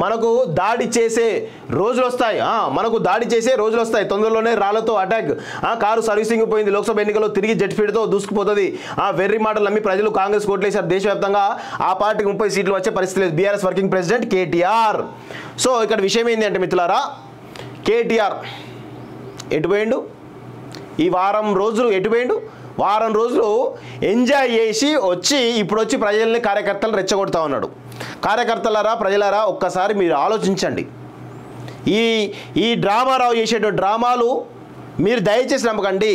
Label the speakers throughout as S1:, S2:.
S1: మనకు దాడి చేసే రోజులు వస్తాయి, తొందరలోనే రాళ్లతో అటాక్, కారు సర్వీసింగ్ పోయింది, లోక్సభ ఎన్నికల్లో తిరిగి జెట్ స్పీడ్తో దూసుకుపోతుంది, వెర్రి మాటలు నమ్మి ప్రజలు కాంగ్రెస్ కోట్లేశారు, దేశవ్యాప్తంగా ఆ పార్టీకి 30 సీట్లు వచ్చే పరిస్థితి లేదు, BRS working president KTR. So ఇక్కడ విషయం ఏంటి అంటే మిత్రులారా, కేటీఆర్ ఎటు పోయిండు, ఈ వారం రోజులు ఎటు పోయిండు, వారం రోజులు ఎంజాయ్ చేసి ఇప్పుడు వచ్చి ప్రజల్ని కార్యకర్తలు రెచ్చగొడతా ఉన్నాడు. కార్యకర్తలారా, ప్రజలారా, ఒక్కసారి మీరు ఆలోచించండి. ఈ డ్రామారావు చేసేటువంటి డ్రామాలు మీరు దయచేసి నమ్మకండి.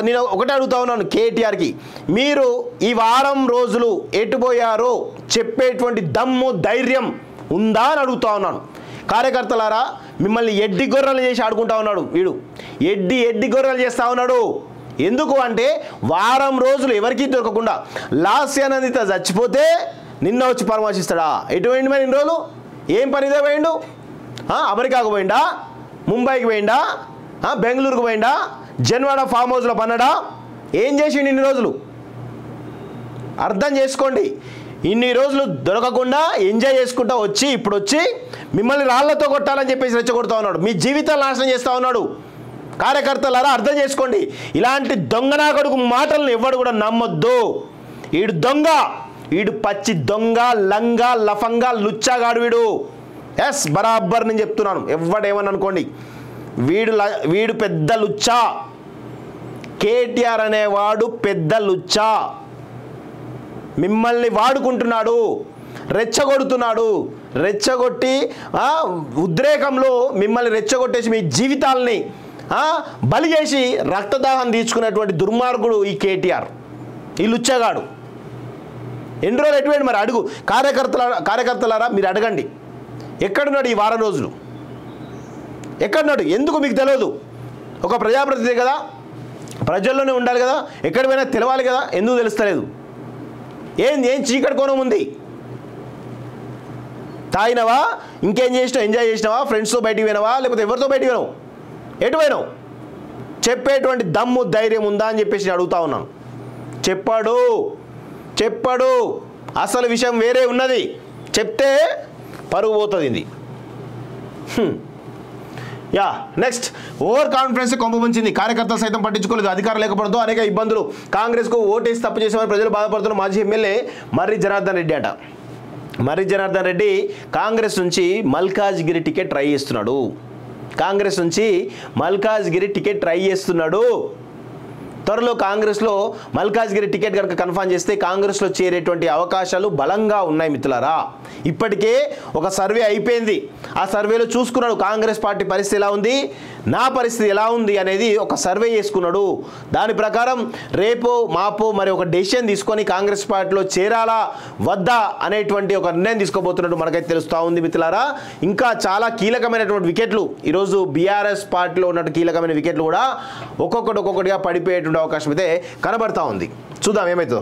S1: నేను ఒకటే అడుగుతా ఉన్నాను కేటీఆర్కి, మీరు ఈ వారం రోజులు ఎటుపోయారో చెప్పేటువంటి దమ్ము ధైర్యం ఉందా అని అడుగుతా ఉన్నాను. కార్యకర్తలారా, మిమ్మల్ని ఎడ్డి గొర్రెలు చేసి ఆడుకుంటా ఉన్నాడు వీడు, ఎడ్డి గొర్రెలు చేస్తూ ఉన్నాడు. ఎందుకు అంటే వారం రోజులు ఎవరికీ దొరకకుండా లాస్యానందిత చచ్చిపోతే నిన్న వచ్చి పరామర్శిస్తాడా? ఎటు పోయిండు మరి ఇన్ని రోజులు? ఏం పనిదే పోయిండు? అమెరికాకు పోయిండా, ముంబైకి పోయిండా, బెంగళూరుకు పోయిండా, జన్వాడ ఫామ్ హౌస్లో పన్నాడా? ఏం చేసిండు ఇన్ని రోజులు? అర్థం చేసుకోండి. ఇన్ని రోజులు దొరకకుండా ఎంజాయ్ చేసుకుంటా ఇప్పుడు వచ్చి మిమ్మల్ని రాళ్లతో కొట్టాలని చెప్పేసి రెచ్చగొడతా ఉన్నాడు, మీ జీవితాలు నాశనం చేస్తూ ఉన్నాడు. కార్యకర్తలారా అర్థం చేసుకోండి, ఇలాంటి దొంగనాగడుకు మాటలను ఎవడు కూడా నమ్మొద్దు. వీడు దొంగ, వీడు పచ్చి దొంగ, లంగా, లఫంగా, లుచ్చాగాడు వీడు. ఎస్, బరాబర్ నేను చెప్తున్నాను, ఎవడేమని అనుకోండి, వీడు పెద్ద లుచ్చా. కేటీఆర్ అనేవాడు పెద్ద లుచ్చా. మిమ్మల్ని వాడుకుంటున్నాడు, రెచ్చగొట్టి ఉద్రేకంలో మిమ్మల్ని రెచ్చగొట్టేసి మీ జీవితాలని బలి చేసి రక్తదాహం తీర్చుకునేటువంటి దుర్మార్గుడు ఈ కేటీఆర్, ఈ లుచ్చగాడు. ఎన్ని రోజులు ఎటువంటి మరి అడుగు కార్యకర్తలారా, మీరు అడగండి, ఎక్కడున్నాడు ఈ వారం రోజులు? ఎక్కడున్నాడు? ఎందుకు మీకు తెలియదు? ఒక ప్రజాప్రతినిధి కదా, ప్రజల్లోనే ఉండాలి కదా, ఎక్కడ పోయినా తెలవాలి కదా, ఎందుకు తెలుస్తలేదు? ఏం చీకటి కోణం ఉంది? తాగినవా, ఇంకేం చేసినావు, ఎంజాయ్ చేసినావా, ఫ్రెండ్స్తో బయటికి పోయినావా, లేకపోతే ఎవరితో బయటికి పోయినావు, ఎటు పోయినావు? చెప్పేటువంటి దమ్ము ధైర్యం ఉందా అని చెప్పేసి నేను అడుగుతా ఉన్నాను. చెప్పాడు అసలు విషయం వేరే ఉన్నది, చెప్తే పరుగు పోతుంది ఇది. నెక్స్ట్, ఓవర్ కాన్ఫిడెన్స్ కొంపముంచింది, కార్యకర్తలు సైతం పట్టించుకోలేదు, అధికారం లేకపోవడంతో అనేక ఇబ్బందులు, కాంగ్రెస్కు ఓటేసి తప్పు చేసామని ప్రజలు బాధపడుతున్న మాజీ ఎమ్మెల్యే మర్రి జనార్దన్ రెడ్డి అట. మర్రి జనార్దన్ రెడ్డి కాంగ్రెస్ నుంచి మల్కాజ్గిరి టికెట్ ట్రై చేస్తున్నాడు. త్వరలో కాంగ్రెస్లో మల్కాజ్గిరి టికెట్ కనుక కన్ఫర్మ్ చేస్తే కాంగ్రెస్లో చేరేటువంటి అవకాశాలు బలంగా ఉన్నాయి మిత్రులారా. ఇప్పటికే ఒక సర్వే అయిపోయింది, ఆ సర్వేలో చూసుకున్నాడు కాంగ్రెస్ పార్టీ పరిస్థితి ఎలా ఉంది, నా పరిస్థితి ఎలా ఉంది అనేది ఒక సర్వే చేసుకున్నాడు. దాని ప్రకారం రేపో మాపో మరి ఒక డెసిషన్ తీసుకొని కాంగ్రెస్ పార్టీలో చేరాలా వద్దా అనేటువంటి ఒక నిర్ణయం తీసుకోబోతున్నట్టు మనకైతే తెలుస్తూ ఉంది మిత్రులారా. ఇంకా చాలా కీలకమైనటువంటి వికెట్లు ఈరోజు బీఆర్ఎస్ పార్టీలో ఉన్నటువంటి కీలకమైన వికెట్లు కూడా ఒక్కొక్కటిగా పడిపోయేటువంటి అవకాశం అయితే కనబడతా ఉంది. చూద్దాం ఏమవుతుందో.